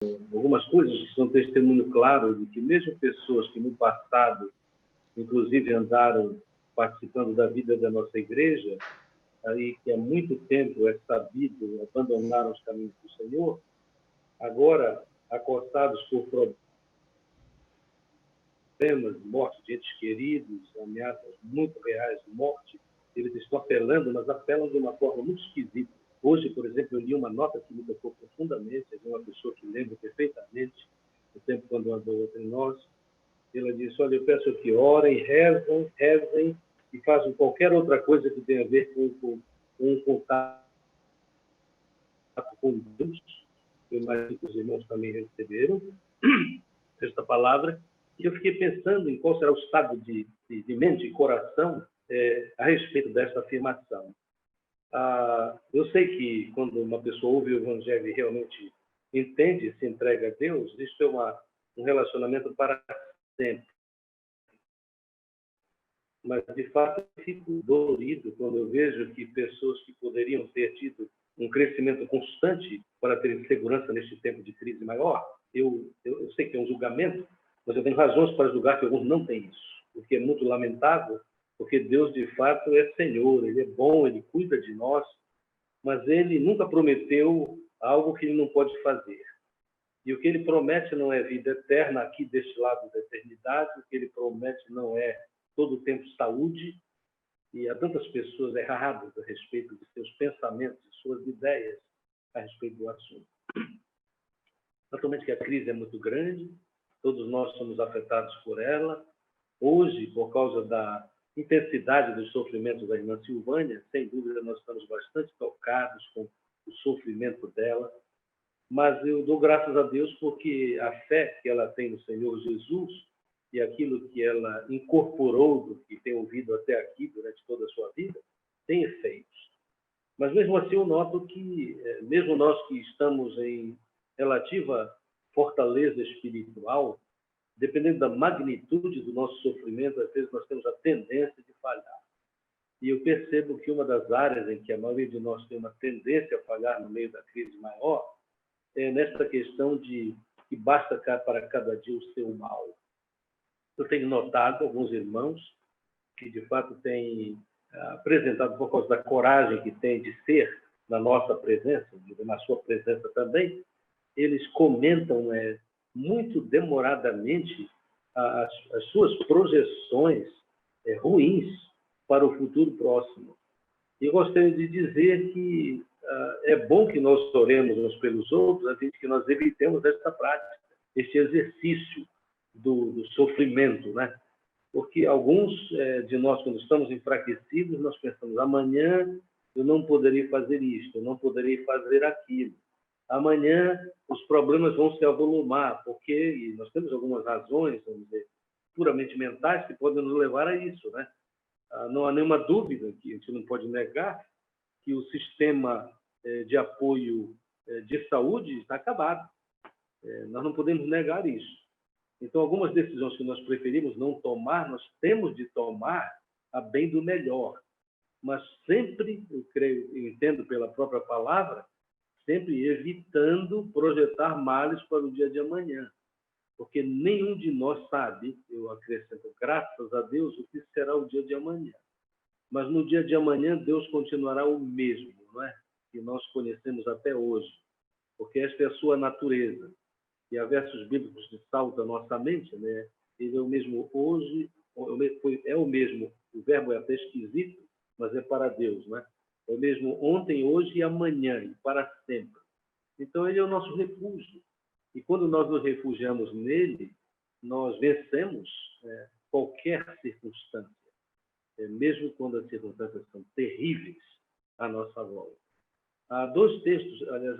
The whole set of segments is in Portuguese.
algumas coisas que são testemunho claro de que mesmo pessoas que no passado, inclusive, andaram participando da vida da nossa igreja, aí que há muito tempo é sabido, abandonaram os caminhos do Senhor, agora, acostados por problemas, morte de entes queridos, ameaças muito reais de morte, eles estão apelando, mas apelam de uma forma muito esquisita. Hoje, por exemplo, eu li uma nota que me tocou profundamente, de uma pessoa que lembra perfeitamente o tempo quando andou entre nós. Ela disse: olha, eu peço que orem, rezem e façam qualquer outra coisa que tenha a ver com um contato com Deus. Eu imagino que os irmãos também receberam esta palavra. E eu fiquei pensando em qual será o estado de mente e coração a respeito dessa afirmação. Eu sei que quando uma pessoa ouve o Evangelho e realmente entende, se entrega a Deus, isso é um relacionamento para sempre. Mas, de fato, eu fico dolorido quando eu vejo que pessoas que poderiam ter tido um crescimento constante para terem segurança neste tempo de crise maior, eu sei que é um julgamento, mas eu tenho razões para julgar que alguns não têm isso, o que é muito lamentável, porque Deus, de fato, é Senhor, Ele é bom, Ele cuida de nós, mas Ele nunca prometeu algo que Ele não pode fazer. E o que Ele promete não é vida eterna aqui deste lado da eternidade, o que Ele promete não é todo o tempo saúde, e há tantas pessoas erradas a respeito de seus pensamentos e suas ideias a respeito do assunto. Naturalmente que a crise é muito grande, todos nós somos afetados por ela. Hoje, por causa da intensidade dos sofrimentos da irmã Silvânia, sem dúvida nós estamos bastante tocados com o sofrimento dela, mas eu dou graças a Deus porque a fé que ela tem no Senhor Jesus e aquilo que ela incorporou do que tem ouvido até aqui durante toda a sua vida tem efeitos. Mas mesmo assim eu noto que, mesmo nós que estamos em relativa fortaleza espiritual, dependendo da magnitude do nosso sofrimento, às vezes nós temos a tendência de falhar. E eu percebo que uma das áreas em que a maioria de nós tem uma tendência a falhar no meio da crise maior é nessa questão de que basta para cada dia o seu mal. Eu tenho notado alguns irmãos que, de fato, têm apresentado, por causa da coragem que têm de ser na nossa presença, na sua presença também, eles comentam muito demoradamente as suas projeções ruins para o futuro próximo. E gostaria de dizer que é bom que nós oremos uns pelos outros, a fim de que nós evitemos esta prática, este exercício do sofrimento, né? Porque alguns de nós, quando estamos enfraquecidos, nós pensamos: amanhã eu não poderei fazer isto, eu não poderei fazer aquilo. Amanhã os problemas vão se avolumar, porque e nós temos algumas razões, vamos dizer, puramente mentais, que podem nos levar a isso, né? Não há nenhuma dúvida, que a gente não pode negar, que o sistema de apoio de saúde está acabado. Nós não podemos negar isso. Então, algumas decisões que nós preferimos não tomar, nós temos de tomar a bem do melhor. Mas sempre, eu entendo pela própria palavra, sempre evitando projetar males para o dia de amanhã. Porque nenhum de nós sabe, eu acrescento, graças a Deus, o que será o dia de amanhã. Mas no dia de amanhã, Deus continuará o mesmo, não é? Que nós conhecemos até hoje. Porque esta é a sua natureza. E há versos bíblicos que saltam a nossa mente, né? Ele é o mesmo hoje, é o mesmo, o verbo é até esquisito, mas é para Deus, né? É o mesmo ontem, hoje e amanhã, e para sempre. Então, ele é o nosso refúgio. E quando nós nos refugiamos nele, nós vencemos qualquer circunstância, mesmo quando as circunstâncias são terríveis à nossa volta. Há dois textos, aliás,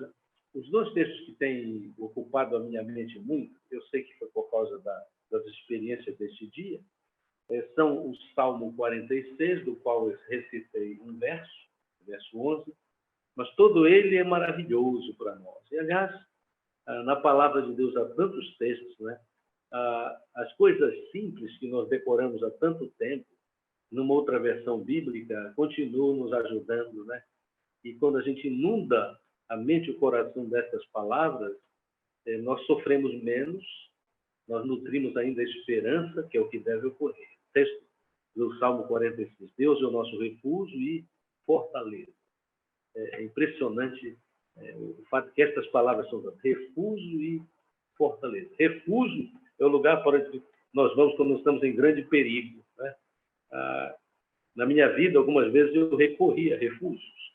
os dois textos que têm ocupado a minha mente muito, eu sei que foi por causa das experiências deste dia, são o Salmo 46, do qual eu recitei um verso 11, mas todo ele é maravilhoso para nós. E, aliás, na palavra de Deus há tantos textos, né? As coisas simples que nós decoramos há tanto tempo, numa outra versão bíblica, continuam nos ajudando, né? E quando a gente inunda a mente e o coração dessas palavras, nós sofremos menos, nós nutrimos ainda a esperança, que é o que deve ocorrer. O texto do Salmo 46. Deus é o nosso refúgio e fortaleza. É impressionante o fato que estas palavras são refúgio e fortaleza. Refúgio é o lugar para onde nós vamos quando estamos em grande perigo, né? Na minha vida, algumas vezes eu recorri a refúgios,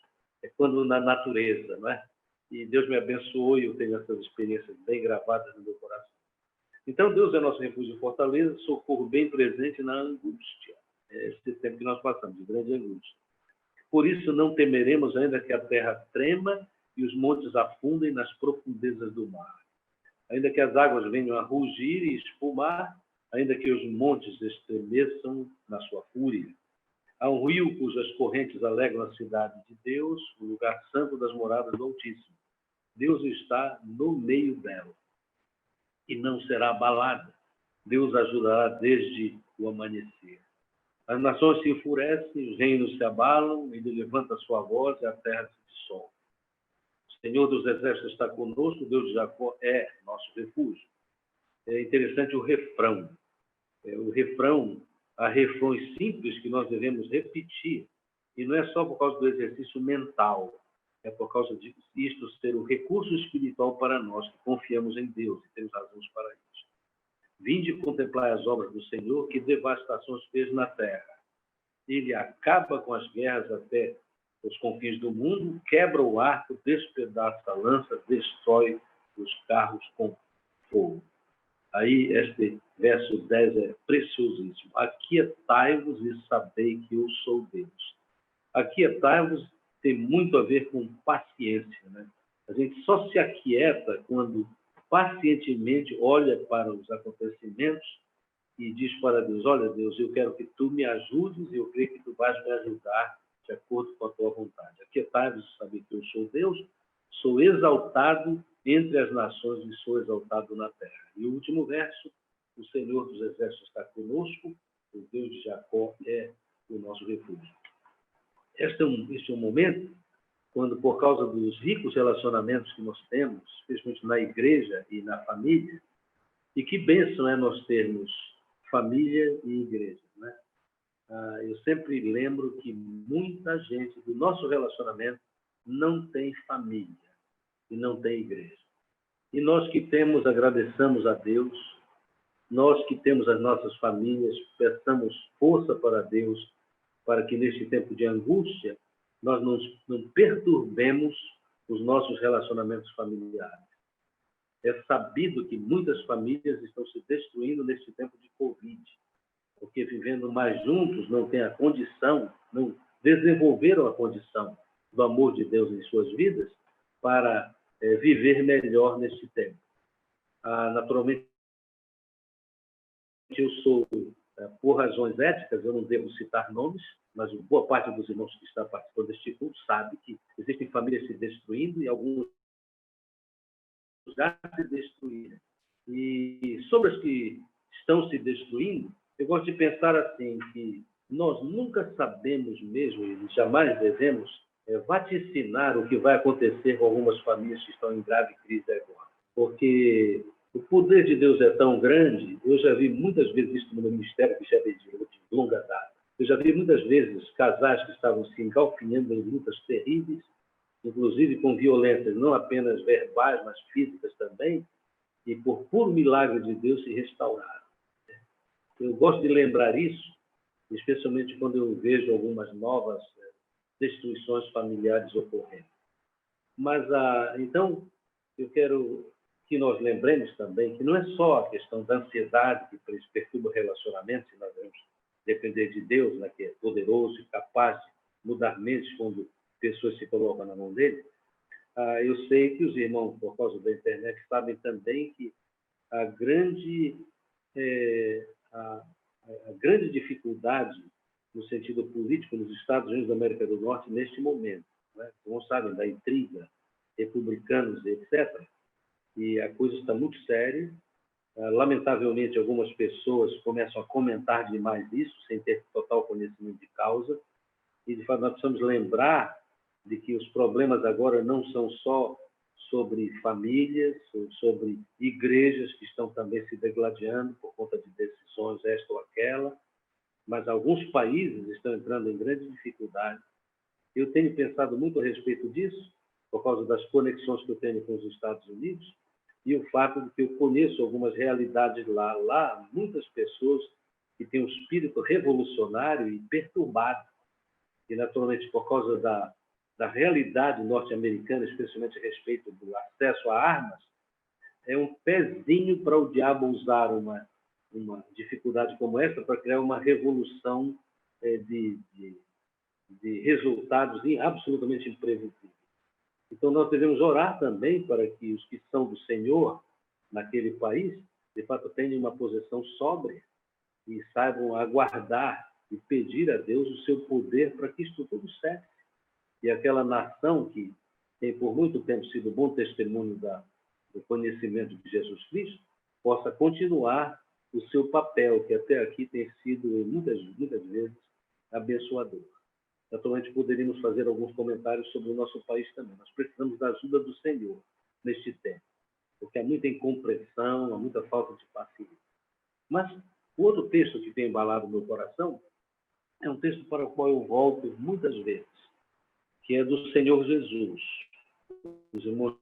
quando na natureza, não é? E Deus me abençoou e eu tenho essas experiências bem gravadas no meu coração. Então, Deus é nosso refúgio e fortaleza, socorro bem presente na angústia. É esse tempo que nós passamos, de grande angústia. Por isso não temeremos, ainda que a terra trema e os montes afundem nas profundezas do mar. Ainda que as águas venham a rugir e espumar, ainda que os montes estremeçam na sua fúria. Há um rio cujas correntes alegram a cidade de Deus, o lugar santo das moradas do Altíssimo. Deus está no meio dela e não será abalada. Deus ajudará desde o amanhecer. As nações se enfurecem, os reinos se abalam, ele levanta a sua voz e a terra se dissolve. O Senhor dos Exércitos está conosco, Deus de Jacó é nosso refúgio. É interessante o refrão. Há refrões simples que nós devemos repetir, e não é só por causa do exercício mental, é por causa de isto ser o recurso espiritual para nós que confiamos em Deus e temos razões para isso. Vinde contemplar as obras do Senhor, que devastações fez na terra. Ele acaba com as guerras até os confins do mundo, quebra o arco, despedaça a lança, destrói os carros com fogo. Aí, este verso 10 é preciosíssimo. Aquietai-vos e sabei que eu sou Deus. Aquietai-vos tem muito a ver com paciência, né? A gente só se aquieta quando pacientemente olha para os acontecimentos e diz para Deus: olha, Deus, eu quero que tu me ajudes e eu creio que tu vais me ajudar de acordo com a tua vontade. Aquietai-vos e sabei que eu sou Deus, sou exaltado entre as nações e sou exaltado na terra. E o último verso: o Senhor dos Exércitos está conosco, o Deus de Jacó é o nosso refúgio. Este é um momento quando, por causa dos ricos relacionamentos que nós temos, especialmente na igreja e na família, e que bênção é nós termos família e igreja, né? Eu sempre lembro que muita gente do nosso relacionamento não tem família e não tem igreja. E nós que temos, agradeçamos a Deus. Nós que temos as nossas famílias, peçamos força para Deus, para que neste tempo de angústia nós não perturbemos os nossos relacionamentos familiares. É sabido que muitas famílias estão se destruindo neste tempo de Covid, porque vivendo mais juntos não têm a condição, não desenvolveram a condição do amor de Deus em suas vidas para viver melhor neste tempo. Naturalmente, eu sou, por razões éticas, eu não devo citar nomes, mas boa parte dos irmãos que está participando deste culto sabe que existem famílias se destruindo e alguns já se destruíram. E sobre as que estão se destruindo, eu gosto de pensar assim, que nós nunca sabemos mesmo e jamais devemos vaticinar o que vai acontecer com algumas famílias que estão em grave crise agora. Porque o poder de Deus é tão grande, eu já vi muitas vezes isso no meu ministério, que já é de longa data. Eu já vi muitas vezes casais que estavam se engalfinhando em lutas terríveis, inclusive com violências não apenas verbais, mas físicas também, e por puro milagre de Deus se restauraram. Eu gosto de lembrar isso, especialmente quando eu vejo algumas novas destruições familiares ocorrendo. Mas, então, eu quero que nós lembremos também que não é só a questão da ansiedade que perturba o relacionamento, se nós devemos depender de Deus, né, que é poderoso e capaz de mudar mentes quando pessoas se colocam na mão dele. Eu sei que os irmãos, por causa da internet, sabem também que a grande dificuldade no sentido político nos Estados Unidos da América do Norte neste momento, né? Como sabem, da intriga, republicanos, etc. E a coisa está muito séria. Lamentavelmente, algumas pessoas começam a comentar demais isso, sem ter total conhecimento de causa. E, de fato, nós precisamos lembrar de que os problemas agora não são só sobre famílias, sobre igrejas que estão também se degladiando por conta de decisões esta ou aquela, mas alguns países estão entrando em grande dificuldade. Eu tenho pensado muito a respeito disso, por causa das conexões que eu tenho com os Estados Unidos, e o fato de que eu conheço algumas realidades lá. Lá, há muitas pessoas que têm um espírito revolucionário e perturbado, e naturalmente por causa da realidade norte-americana, especialmente a respeito do acesso a armas, é um pezinho para o diabo usar uma dificuldade como essa para criar uma revolução de resultados absolutamente imprevisíveis. Então, nós devemos orar também para que os que são do Senhor naquele país, de fato, tenham uma posição sóbria e saibam aguardar e pedir a Deus o seu poder para que isto tudo cesse. E aquela nação que tem por muito tempo sido bom testemunho do conhecimento de Jesus Cristo, possa continuar o seu papel, que até aqui tem sido, muitas vezes, abençoador. Naturalmente, poderíamos fazer alguns comentários sobre o nosso país também. Nós precisamos da ajuda do Senhor neste tempo, porque há muita incompreensão, há muita falta de paciência. Mas o outro texto que tem embalado o meu coração é um texto para o qual eu volto muitas vezes, que é do Senhor Jesus. Os irmãos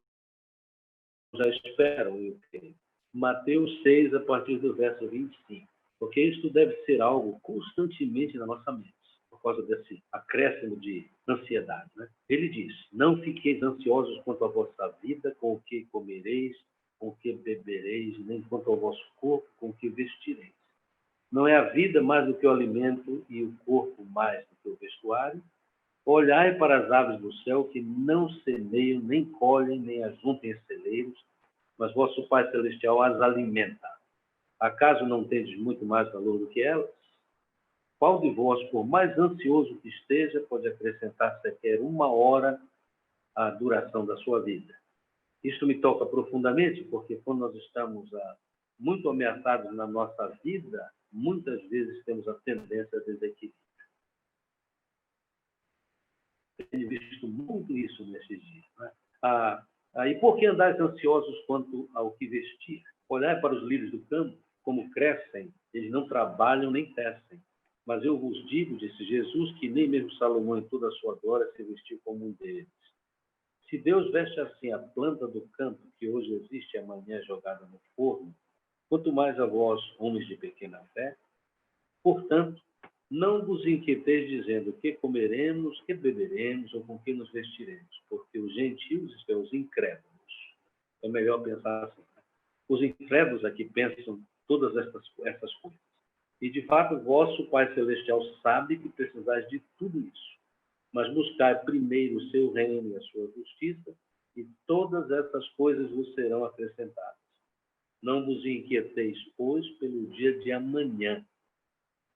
já esperam, eu creio. Mateus 6, a partir do verso 25. Porque isto deve ser algo constantemente na nossa mente, por causa desse acréscimo de ansiedade. Né? Ele diz, não fiqueis ansiosos quanto à vossa vida, com o que comereis, com o que bebereis, nem quanto ao vosso corpo, com o que vestireis. Não é a vida mais do que o alimento e o corpo mais do que o vestuário? Olhai para as aves do céu, que não semeiam, nem colhem, nem ajuntem em celeiros, mas vosso Pai Celestial as alimenta. Acaso não tendes muito mais valor do que elas? Qual de vós, por mais ansioso que esteja, pode acrescentar sequer uma hora à duração da sua vida? Isto me toca profundamente, porque quando nós estamos muito ameaçados na nossa vida, muitas vezes temos a tendência a desequilíbrio. Tenho visto muito isso nesses dias. Né? E por que andais ansiosos quanto ao que vestir? Olhai para os lírios do campo, como crescem, eles não trabalham nem tecem. Mas eu vos digo, disse Jesus, que nem mesmo Salomão em toda a sua glória se vestiu como um deles. Se Deus veste assim a planta do campo, que hoje existe e amanhã é jogada no forno, quanto mais a vós, homens de pequena fé. Portanto, não vos inquieteis dizendo que comeremos, que beberemos ou com que nos vestiremos, porque os gentios, isto é, os incrédulos, é melhor pensar assim, né? Os incrédulos aqui pensam todas essas coisas. E, de fato, o vosso Pai Celestial sabe que precisais de tudo isso. Mas buscai primeiro o seu reino e a sua justiça, e todas essas coisas vos serão acrescentadas. Não vos inquieteis, pois, pelo dia de amanhã,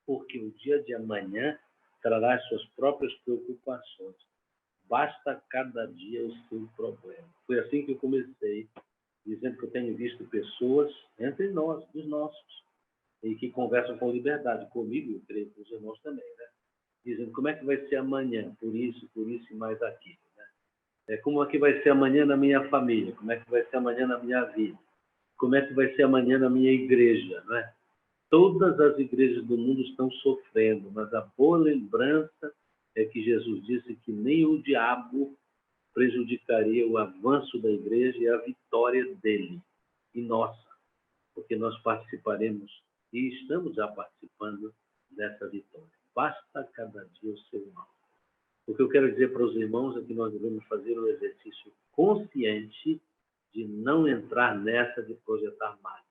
porque o dia de amanhã trará as suas próprias preocupações. Basta cada dia o seu problema. Foi assim que eu comecei, dizendo que eu tenho visto pessoas entre nós, dos nossos, e que conversam com liberdade comigo, eu creio que os irmãos também, né? Dizendo como é que vai ser amanhã, por isso e mais aquilo. Né? Como é que vai ser amanhã na minha família, como é que vai ser amanhã na minha vida, como é que vai ser amanhã na minha igreja. Né? Todas as igrejas do mundo estão sofrendo, mas a boa lembrança é que Jesus disse que nem o diabo prejudicaria o avanço da igreja e a vitória dele e nossa, porque nós participaremos e estamos já participando dessa vitória. Basta cada dia o seu mal. O que eu quero dizer para os irmãos é que nós devemos fazer um exercício consciente de não entrar nessa de projetar mais.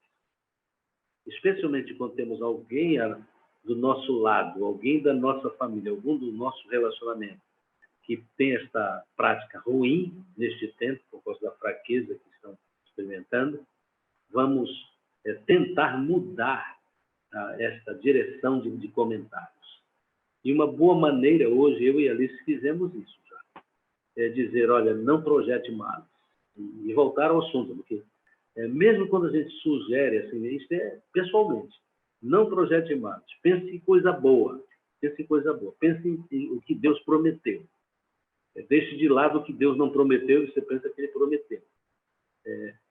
Especialmente quando temos alguém do nosso lado, alguém da nossa família, algum do nosso relacionamento, que tem esta prática ruim neste tempo, por causa da fraqueza que estão experimentando, vamos tentar mudar esta direção de comentários. E uma boa maneira, hoje, eu e Alice fizemos isso já, é dizer, olha, não projete males. E voltar ao assunto, porque mesmo quando a gente sugere, assim, isso é pessoalmente, não projete males, pense em coisa boa, pense em o que Deus prometeu. Deixe de lado o que Deus não prometeu e você pensa que ele prometeu.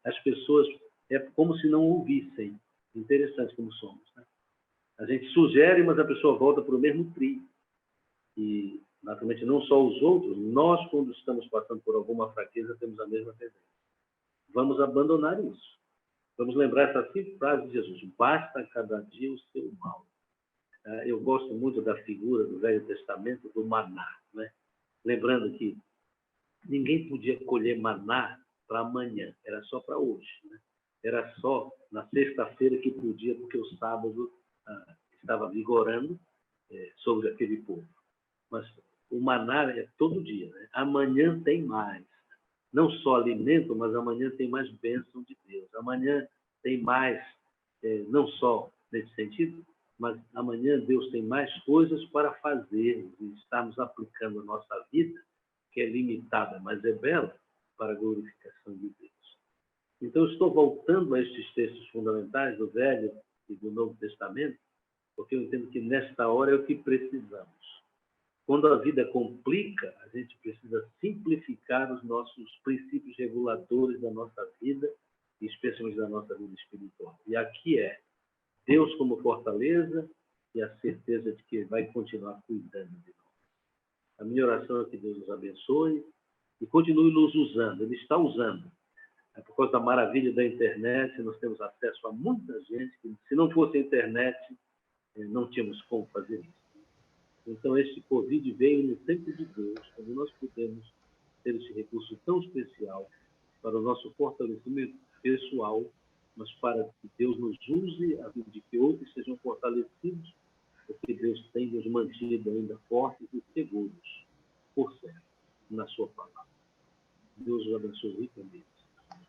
as pessoas é como se não ouvissem. Interessante como somos, né? A gente sugere, mas a pessoa volta para o mesmo trilho. E, naturalmente, não só os outros, nós, quando estamos passando por alguma fraqueza, temos a mesma tendência. Vamos abandonar isso. Vamos lembrar essa simples frase de Jesus: basta cada dia o seu mal. Eu gosto muito da figura do Velho Testamento do maná, né? Lembrando que ninguém podia colher maná para amanhã, era só para hoje, né? Era só na sexta-feira que podia, porque o sábado estava vigorando sobre aquele povo. Mas o maná é todo dia, né? Amanhã tem mais. Não só alimento, mas amanhã tem mais bênção de Deus. Amanhã tem mais, não só nesse sentido, mas amanhã Deus tem mais coisas para fazer e estamos aplicando a nossa vida, que é limitada, mas é bela, para a glorificação de Deus. Então, eu estou voltando a estes textos fundamentais do Velho e do Novo Testamento, porque eu entendo que nesta hora é o que precisamos. Quando a vida complica, a gente precisa simplificar os nossos princípios reguladores da nossa vida, especialmente da nossa vida espiritual. E aqui é Deus como fortaleza e a certeza de que vai continuar cuidando de nós. A minha oração é que Deus nos abençoe e continue nos usando. Ele está usando. Por causa da maravilha da internet, nós temos acesso a muita gente que, se não fosse a internet, não tínhamos como fazer isso. Então, este Covid veio no tempo de Deus, quando nós podemos ter esse recurso tão especial para o nosso fortalecimento pessoal, mas para que Deus nos use a fim de que outros sejam fortalecidos, porque Deus tem nos mantido ainda fortes e seguros, por certo, na sua palavra. Deus os abençoe ricamente.